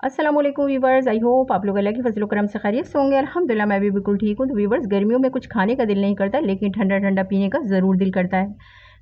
अस्सलाम वालेकुम viewers, I hope आप लोग अल्लाह की फजल करम से खैरियत से होंगे। अल्हम्दुलिल्लाह मैं भी बिल्कुल ठीक हूँ। तो वीवर्स, गर्मियों में कुछ खाने का दिल नहीं करता, लेकिन ठंडा ठंडा पीने का ज़रूर दिल करता है।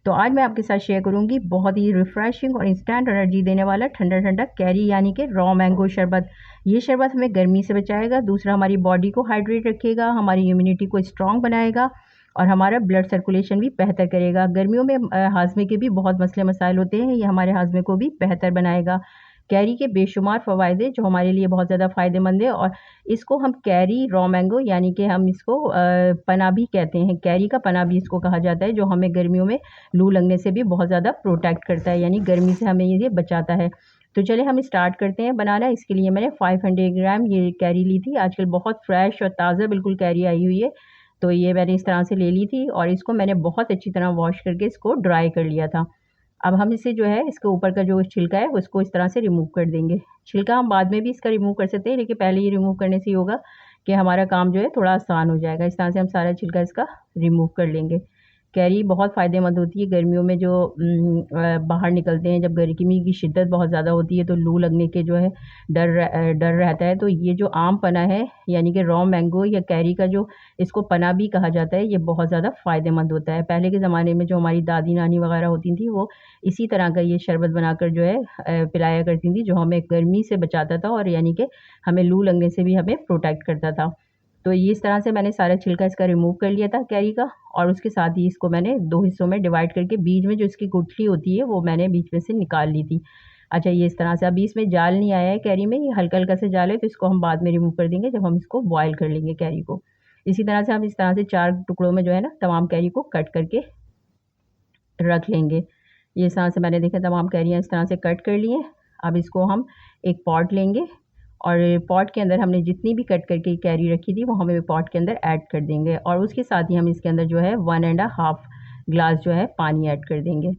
तो आज मैं आपके साथ शेयर करूँगी बहुत ही रिफ़्रेशिंग और इंस्टेंट एनर्जी देने वाला ठंडा ठंडा कैरी यानी कि रॉ मैंगो शरबत। ये शरबत हमें गर्मी से बचाएगा, दूसरा हमारी बॉडी को हाइड्रेट रखेगा, हमारी इम्यूनिटी को स्ट्रॉन्ग बनाएगा और हमारा ब्लड सर्कुलेशन भी बेहतर करेगा। गर्मियों में हाजमे के भी बहुत मसले मसाइल होते हैं, ये हमारे हाजमे को भी बेहतर बनाएगा। कैरी के बेशुमार फ़वाइद हैं जो हमारे लिए बहुत ज़्यादा फ़ायदेमंद है, और इसको हम कैरी रॉ मैंगो यानी कि हम इसको पना भी कहते हैं। कैरी का पना भी इसको कहा जाता है, जो हमें गर्मियों में लू लगने से भी बहुत ज़्यादा प्रोटेक्ट करता है, यानी गर्मी से हमें ये बचाता है। तो चलिए हम स्टार्ट करते हैं बनाना। इसके लिए मैंने 500 ग्राम ये कैरी ली थी। आजकल बहुत फ्रेश और ताज़ा बिल्कुल कैरी आई हुई है, तो ये मैंने इस तरह से ले ली थी और इसको मैंने बहुत अच्छी तरह वॉश करके इसको ड्राई कर लिया था। अब हम इसे जो है इसके ऊपर का जो छिलका है उसको इस तरह से रिमूव कर देंगे। छिलका हम बाद में भी इसका रिमूव कर सकते हैं, लेकिन पहले ये रिमूव करने से ये होगा कि हमारा काम जो है थोड़ा आसान हो जाएगा। इस तरह से हम सारा छिलका इसका रिमूव कर लेंगे। कैरी बहुत फ़ायदेमंद होती है गर्मियों में, जो बाहर निकलते हैं जब गर्मी की शिद्दत बहुत ज़्यादा होती है तो लू लगने के जो है डर रहता है। तो ये जो आम पना है यानी कि रॉ मैंगो या कैरी का जो इसको पना भी कहा जाता है, ये बहुत ज़्यादा फ़ायदेमंद होता है। पहले के ज़माने में जो हमारी दादी नानी वगैरह होती थी, वो इसी तरह का ये शरबत बनाकर जो है पिलाया करती थी, जो हमें गर्मी से बचाता था और यानी कि हमें लू लगने से भी हमें प्रोटेक्ट करता था। तो ये इस तरह से मैंने सारा छिलका इसका रिमूव कर लिया था कैरी का, और उसके साथ ही इसको मैंने 2 हिस्सों में डिवाइड करके बीच में जो इसकी गुठली होती है वो मैंने बीच में से निकाल ली थी। अच्छा, ये इस तरह से अभी इसमें जाल नहीं आया है कैरी में, ये हल्का-हल्का सा जाल है, तो इसको हम बाद में रिमूव कर देंगे जब हम इसको बॉयल कर लेंगे कैरी को। इसी तरह से हम इस तरह से 4 टुकड़ों में जो है ना तमाम कैरी को कट करके रख लेंगे। ये इस तरह से मैंने देखा तमाम कैरियाँ इस तरह से कट कर ली हैं। अब इसको हम एक पॉट लेंगे और पॉट के अंदर हमने जितनी भी कट करके कैरी रखी थी वो हम पॉट के अंदर ऐड कर देंगे, और उसके साथ ही हम इसके अंदर जो है 1 एंड हाफ ग्लास जो है पानी ऐड कर देंगे।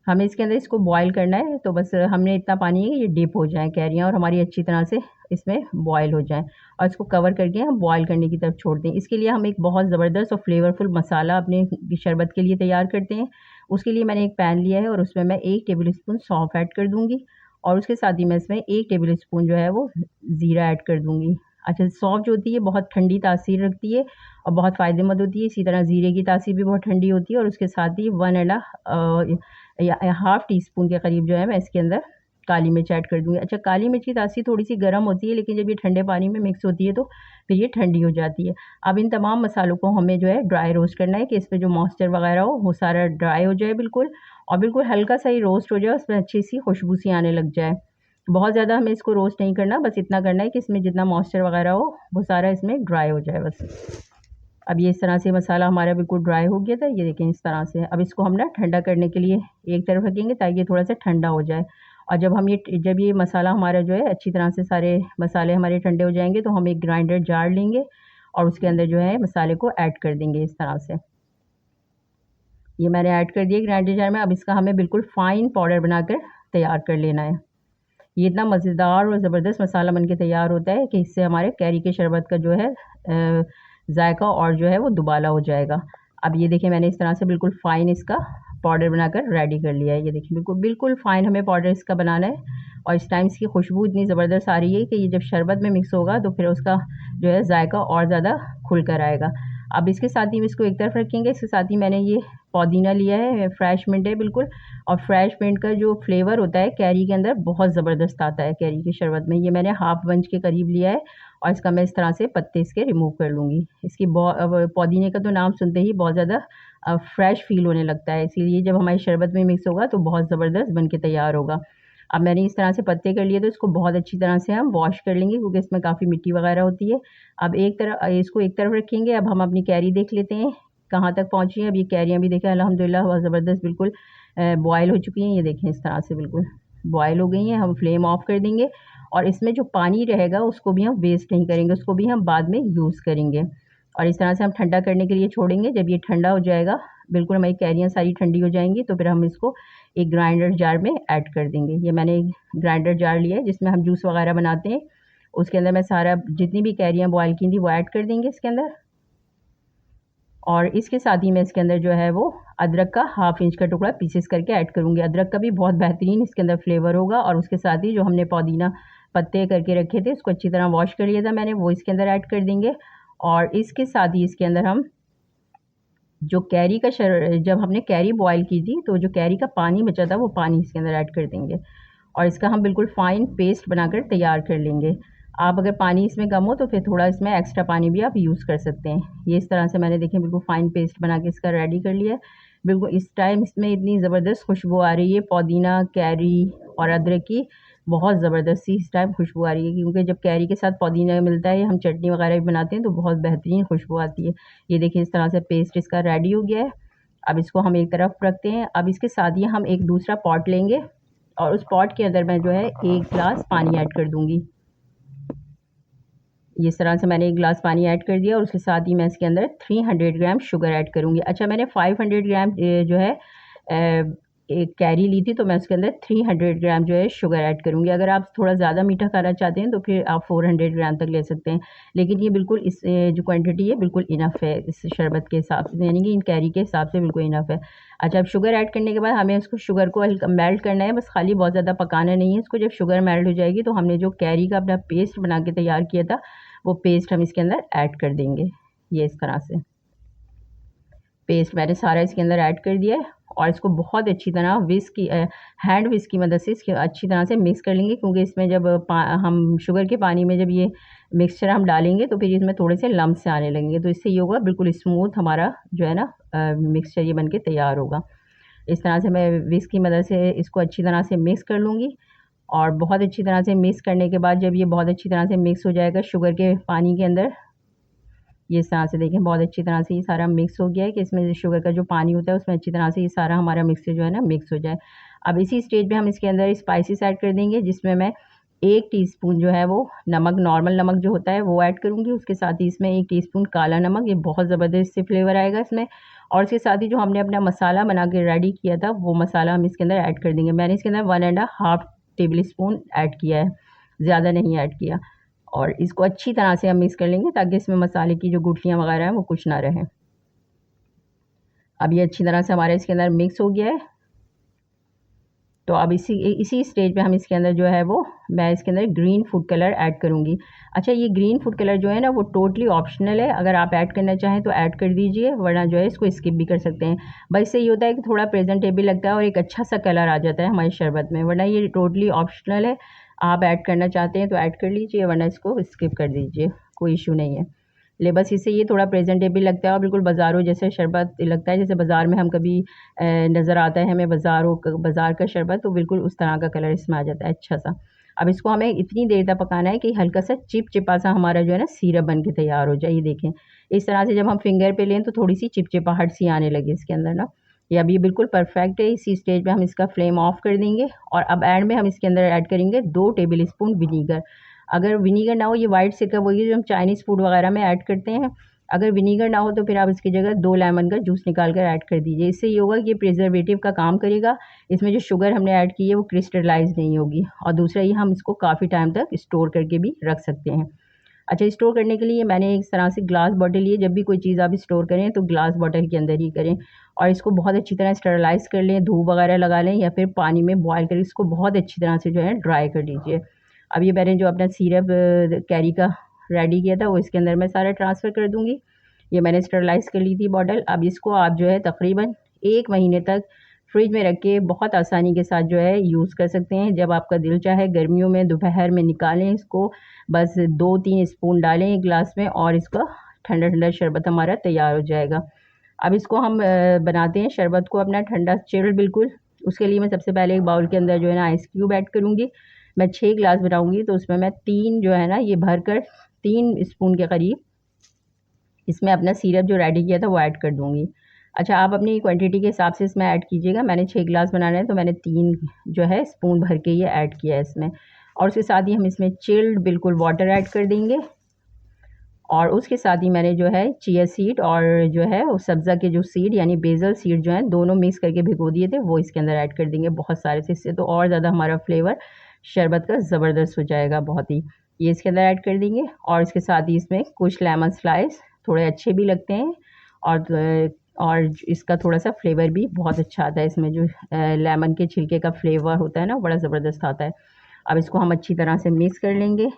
हमें इसके अंदर इसको बॉयल करना है, तो बस हमने इतना पानी है कि ये डिप हो जाएँ कैरियाँ और हमारी अच्छी तरह से इसमें बॉयल हो जाएँ, और इसको कवर करके हम बॉयल करने की तरफ छोड़ दें। इसके लिए हम एक बहुत ज़बरदस्त और फ्लेवरफुल मसाला अपने शरबत के लिए तैयार करते हैं। उसके लिए मैंने एक पैन लिया है और उसमें मैं 1 टेबल स्पून सौंफ ऐड कर दूँगी, और उसके साथ ही मैं इसमें 1 टेबल स्पून जो है वो ज़ीरा ऐड कर दूँगी। अच्छा, सौंफ जो होती है बहुत ठंडी तासीर रखती है और बहुत फ़ायदेमंद होती है। इसी तरह ज़ीरे की तासीर भी बहुत ठंडी होती है, और उसके साथ ही 1 एंड या हाफ़ टी स्पून के करीब जो है मैं इसके अंदर काली मिर्च ऐड कर दूँगी। अच्छा, काली मिर्च की तासीर थोड़ी-सी गर्म होती है, लेकिन जब ये ठंडे पानी में मिक्स होती है तो फिर ये ठंडी हो जाती है। अब इन तमाम मसालों को हमें जो है ड्राई रोस्ट करना है कि इसमें जो मॉइस्चर वगैरह हो वो सारा ड्राई हो जाए बिल्कुल, और बिल्कुल हल्का-सा ही रोस्ट हो जाए, उसमें अच्छी-सी खुशबू सी आने लग जाए। बहुत ज़्यादा हमें इसको रोस्ट नहीं करना, बस इतना करना है कि इसमें जितना मॉइस्चर वगैरह हो वो सारा इसमें ड्राई हो जाए बस। अब ये इस तरह से मसाला हमारा बिल्कुल ड्राई हो गया था, ये देखें इस तरह से। अब इसको हम ना ठंडा करने के लिए एक तरफ रखेंगे ताकि ये थोड़ा-सा ठंडा हो जाए, और जब ये मसाला हमारा जो है अच्छी तरह से सारे मसाले हमारे ठंडे हो जाएँगे, तो हम एक ग्राइंडर जार लेंगे और उसके अंदर जो है मसाले को ऐड कर देंगे इस तरह से। ये मैंने ऐड कर दिए ग्राइंडर जार में। अब इसका हमें बिल्कुल फ़ाइन पाउडर बनाकर तैयार कर लेना है। ये इतना मज़ेदार और ज़बरदस्त मसाला बन के तैयार होता है कि इससे हमारे कैरी के शरबत का जो है ज़ायक़ा और जो है वो दुबाला हो जाएगा। अब ये देखिए मैंने इस तरह से बिल्कुल फ़ाइन इसका पाउडर बनाकर रेडी कर लिया है। ये देखिए बिल्कुल फ़ाइन हमें पाउडर इसका बनाना है, और इस टाइम इसकी खुशबू इतनी ज़बरदस्त आ रही है कि ये जब शरबत में मिक्स होगा तो फिर उसका जो है ज़ायक़ा और ज़्यादा खुल कर आएगा। अब इसके साथ ही इसको एक तरफ रखेंगे। इसके साथ ही मैंने ये पुदीना लिया है, फ्रेश मिंट है बिल्कुल, और फ्रेश मिंट का जो फ्लेवर होता है कैरी के अंदर बहुत ज़बरदस्त आता है कैरी के शरबत में। ये मैंने हाफ़ बंच के करीब लिया है, और इसका मैं इस तरह से पत्ते इसके रिमूव कर लूँगी। इसकी पुदीने का तो नाम सुनते ही बहुत ज़्यादा फ्रेश फ़ील होने लगता है, इसीलिए जब हमारे शरबत में मिक्स होगा तो बहुत ज़बरदस्त बन के तैयार होगा। अब मैंने इस तरह से पत्ते कर लिए, तो इसको बहुत अच्छी तरह से हम वॉश कर लेंगे क्योंकि इसमें काफ़ी मिट्टी वगैरह होती है। अब इसको एक तरफ रखेंगे। अब हम अपनी कैरी देख लेते हैं कहाँ तक पहुँची है। अब ये कैरियाँ भी देखें अल्हम्दुलिल्लाह बहुत ज़बरदस्त बिल्कुल बॉयल हो चुकी हैं। ये देखें इस तरह से बिल्कुल बॉयल हो गई हैं। हम फ्लेम ऑफ कर देंगे, और इसमें जो पानी रहेगा उसको भी हम वेस्ट नहीं करेंगे, उसको भी हम बाद में यूज़ करेंगे, और इस तरह से हम ठंडा करने के लिए छोड़ेंगे। जब ये ठंडा हो जाएगा, बिल्कुल हमारी कैरियाँ सारी ठंडी हो जाएँगी, तो फिर हम इसको एक ग्राइंडर जार में ऐड कर देंगे। ये मैंने एक ग्राइंडर जार लिया है जिसमें हम जूस वगैरह बनाते हैं, उसके अंदर मैं सारा जितनी भी कैरियाँ बॉयल की थी वो ऐड कर देंगे इसके अंदर, और इसके साथ ही मैं इसके अंदर जो है वो अदरक का हाफ़ इंच का टुकड़ा पीसेस करके ऐड करूँगी। अदरक का भी बहुत बेहतरीन इसके अंदर फ्लेवर होगा, और उसके साथ ही जो हमने पुदीना पत्ते करके रखे थे, उसको अच्छी तरह वॉश कर लिया था मैंने, वो इसके अंदर ऐड कर देंगे। और इसके साथ ही इसके अंदर हम जो कैरी का जब हमने कैरी बॉईल की थी तो जो कैरी का पानी बचा था वो पानी इसके अंदर ऐड कर देंगे और इसका हम बिल्कुल फ़ाइन पेस्ट बनाकर तैयार कर लेंगे। आप अगर पानी इसमें कम हो तो फिर थोड़ा इसमें एक्स्ट्रा पानी भी आप यूज़ कर सकते हैं। ये इस तरह से मैंने देखें बिल्कुल फ़ाइन पेस्ट बना के इसका रेडी कर लिया है। बिल्कुल इस टाइम इसमें इतनी ज़बरदस्त खुशबू आ रही है पुदीना, कैरी और अदरक की, बहुत ज़बरदस्त सी इस टाइम खुशबू आ रही है, क्योंकि जब कैरी के साथ पुदीना मिलता है या हम चटनी वगैरह भी बनाते हैं तो बहुत बेहतरीन खुशबू आती है। ये देखिए इस तरह से पेस्ट इसका रेडी हो गया है। अब इसको हम एक तरफ रखते हैं। अब इसके साथ ही हम एक दूसरा पॉट लेंगे और उस पॉट के अंदर मैं जो है 1 गिलास पानी ऐड कर दूँगी। इस तरह से मैंने 1 गिलास पानी ऐड कर दिया और उसके साथ ही मैं इसके अंदर 300 ग्राम शुगर ऐड करूँगी। अच्छा, मैंने 500 ग्राम जो है एक कैरी ली थी तो मैं उसके अंदर 300 ग्राम जो है शुगर ऐड करूँगी। अगर आप थोड़ा ज़्यादा मीठा खाना चाहते हैं तो फिर आप 400 ग्राम तक ले सकते हैं, लेकिन ये बिल्कुल इस जो क्वांटिटी है बिल्कुल इनफ है इस शरबत के हिसाब से, यानी कि इन कैरी के हिसाब से बिल्कुल इनफ है। अच्छा, अब शुगर ऐड करने के बाद हमें उसको शुगर को हल्का मेल्ट करना है, बस खाली बहुत ज़्यादा पकाना नहीं है इसको। जब शुगर मेल्ट हो जाएगी तो हमने जो कैरी का अपना पेस्ट बना के तैयार किया था वो पेस्ट हम इसके अंदर ऐड कर देंगे। ये इस तरह से पेस्ट मैंने सारा इसके अंदर ऐड कर दिया है और इसको बहुत अच्छी तरह हैंड विस्क की मदद से इसके अच्छी तरह से मिक्स कर लेंगे, क्योंकि इसमें जब हम शुगर के पानी में जब ये मिक्सचर हम डालेंगे तो फिर इसमें थोड़े से लम्ब से आने लगेंगे, तो इससे ये होगा बिल्कुल स्मूथ हमारा जो है ना मिक्सचर ये बन के तैयार होगा। इस तरह से मैं विस्क की मदद से इसको अच्छी तरह से मिक्स कर लूँगी और बहुत अच्छी तरह से मिक्स करने के बाद जब ये बहुत अच्छी तरह से मिक्स हो जाएगा शुगर के पानी के अंदर, ये इस तरह से देखें बहुत अच्छी तरह से ये सारा मिक्स हो गया है कि इसमें शुगर का जो पानी होता है उसमें अच्छी तरह से ये सारा हमारा मिक्सचर जो है ना मिक्स हो जाए। अब इसी स्टेज पे हम इसके अंदर स्पाइसेस ऐड कर देंगे, जिसमें मैं 1 टीस्पून जो है वो नमक, नॉर्मल नमक जो होता है वो ऐड करूँगी। उसके साथ ही इसमें 1 टीस्पून काला नमक, ये बहुत ज़बरदस्त से फ्लेवर आएगा इसमें। और इसके साथ ही जो हमने अपना मसाला बना के रेडी किया था वो मसाला हम इसके अंदर ऐड कर देंगे। मैंने इसके अंदर 1½ टेबल स्पून ऐड किया है, ज़्यादा नहीं ऐड किया। और इसको अच्छी तरह से हम मिक्स कर लेंगे ताकि इसमें मसाले की जो गुठलियाँ वगैरह हैं वो कुछ ना रहें। अब ये अच्छी तरह से हमारे इसके अंदर मिक्स हो गया है, तो अब इसी स्टेज पे हम इसके अंदर जो है वो मैं इसके अंदर ग्रीन फूड कलर ऐड करूँगी। अच्छा, ये ग्रीन फूड कलर जो है ना वो टोटली ऑप्शनल है, अगर आप ऐड करना चाहें तो ऐड कर दीजिए, वरना जो है इसको स्किप भी कर सकते हैं। बस इससे ये होता है कि थोड़ा प्रेजेंटेबल लगता है और एक अच्छा सा कलर आ जाता है हमारे शरबत में, वरना ये टोटली ऑप्शनल है। आप ऐड करना चाहते हैं तो ऐड कर लीजिए, वरना इसको स्किप कर दीजिए, कोई इशू नहीं है। बस इससे ये थोड़ा प्रेजेंटेबल लगता है और बिल्कुल बाज़ारों जैसे शरबत लगता है, जैसे बाज़ार में हम कभी नज़र आता है हमें बाज़ार का शरबत, तो बिल्कुल उस तरह का कलर इसमें आ जाता है अच्छा सा। अब इसको हमें इतनी देर तक पकाना है कि हल्का सा चिपचिपा सा हमारा जो है ना सिरप बन के तैयार हो जाए। ये देखें इस तरह से जब हम फिंगर पे लें तो थोड़ी सी चिपचिपाहट सी आने लगी इसके अंदर ना, ये अब ये बिल्कुल परफेक्ट है। इसी स्टेज पे हम इसका फ्लेम ऑफ कर देंगे और अब एंड में हम इसके अंदर ऐड करेंगे 2 टेबल स्पून विनीगर। अगर विनीगर ना हो, ये वाइट सिरका वही जो हम चाइनीज़ फूड वगैरह में ऐड करते हैं, अगर विनीगर ना हो तो फिर आप इसकी जगह 2 लेमन का जूस निकाल कर ऐड कर दीजिए। इससे ये होगा कि ये प्रिजर्वेटिव का काम करेगा, इसमें जो शुगर हमने ऐड की है वो क्रिस्टलाइज़ नहीं होगी और दूसरा ये हम इसको काफ़ी टाइम तक स्टोर करके भी रख सकते हैं। अच्छा, स्टोर करने के लिए मैंने इस तरह से ग्लास बॉटल लिए, जब भी कोई चीज़ आप स्टोर करें तो ग्लास बॉटल के अंदर ही करें और इसको बहुत अच्छी तरह स्टरलाइज़ कर लें, धूप वगैरह लगा लें या फिर पानी में बॉयल कर इसको बहुत अच्छी तरह से जो है ड्राई कर लीजिए। अब ये मैंने जो अपना सिरप कैरी का रेडी किया था वो इसके अंदर मैं सारा ट्रांसफ़र कर दूँगी। ये मैंने स्टरलाइज़ कर ली थी बॉटल। अब इसको आप जो है तकरीबन 1 महीने तक फ्रिज में रख के बहुत आसानी के साथ जो है यूज़ कर सकते हैं। जब आपका दिल चाहे गर्मियों में दोपहर में निकालें इसको, बस 2-3 स्पून डालें एक गिलास में और इसका ठंडा-ठंडा शरबत हमारा तैयार हो जाएगा। अब इसको हम बनाते हैं शरबत को अपना ठंडा चिल्ड बिल्कुल। उसके लिए मैं सबसे पहले एक बाउल के अंदर जो है ना आइस क्यूब ऐड करूँगी। मैं 6 गिलास बनाऊँगी तो उसमें मैं 3 जो है ना ये भरकर 3 स्पून के करीब इसमें अपना सिरप जो रेडी किया था वो ऐड कर दूँगी। अच्छा, आप अपनी क्वांटिटी के हिसाब से इसमें ऐड कीजिएगा। मैंने 6 गिलास बनाना है तो मैंने 3 जो है स्पून भर के ये ऐड किया है इसमें और उसके साथ ही हम इसमें चिल्ड बिल्कुल वाटर ऐड कर देंगे और उसके साथ ही मैंने जो है चिया सीड और जो है वो सब्ज़ा के जो सीड यानी बेसल सीड जो हैं दोनों मिक्स करके भिगो दिए थे वो इसके अंदर ऐड कर देंगे बहुत सारे से, इससे तो और ज़्यादा हमारा फ्लेवर शरबत का ज़बरदस्त हो जाएगा बहुत ही। ये इसके अंदर ऐड कर देंगे और इसके साथ ही इसमें कुछ लेमन स्लाइस, थोड़े अच्छे भी लगते हैं और इसका थोड़ा-सा फ्लेवर भी बहुत अच्छा आता है इसमें, जो लेमन के छिलके का फ्लेवर होता है ना बड़ा ज़बरदस्त आता है। अब इसको हम अच्छी तरह से मिक्स कर लेंगे।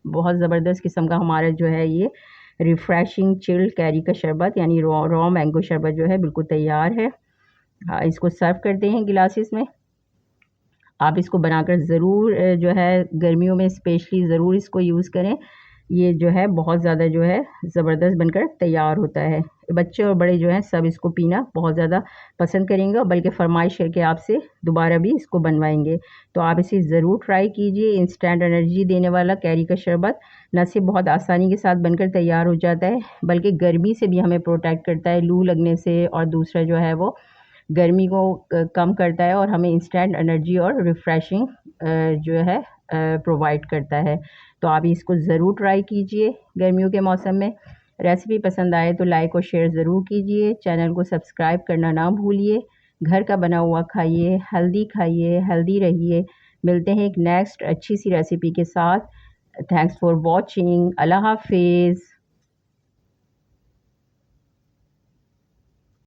बहुत ज़बरदस्त किस्म का हमारा जो है ये रिफ़्रेशिंग चिल्ड कैरी का शरबत यानी रॉ मैंगो शरबत जो है बिल्कुल तैयार है। हाँ, इसको सर्व करते हैं गिलासेस में। आप इसको बनाकर ज़रूर जो है गर्मियों में स्पेशली ज़रूर इसको यूज़ करें। ये जो है बहुत ज़्यादा जो है ज़बरदस्त बनकर तैयार होता है। बच्चे और बड़े जो हैं सब इसको पीना बहुत ज़्यादा पसंद करेंगे और बल्कि फ़रमाइश करके आपसे दोबारा भी इसको बनवाएंगे। तो आप इसे ज़रूर ट्राई कीजिए। इंस्टेंट एनर्जी देने वाला कैरी का शरबत न सिर्फ बहुत आसानी के साथ बनकर तैयार हो जाता है, बल्कि गर्मी से भी हमें प्रोटेक्ट करता है, लू लगने से, और दूसरा जो है वो गर्मी को कम करता है और हमें इंस्टेंट एनर्जी और रिफ़्रेशिंग जो है प्रोवाइड करता है। तो आप इसको ज़रूर ट्राई कीजिए गर्मियों के मौसम में। रेसिपी पसंद आए तो लाइक और शेयर ज़रूर कीजिए। चैनल को सब्सक्राइब करना ना भूलिए। घर का बना हुआ खाइए, हेल्दी रहिए। मिलते हैं एक नेक्स्ट अच्छी सी रेसिपी के साथ। Thanks for watching. अल्लाह हाफिज़।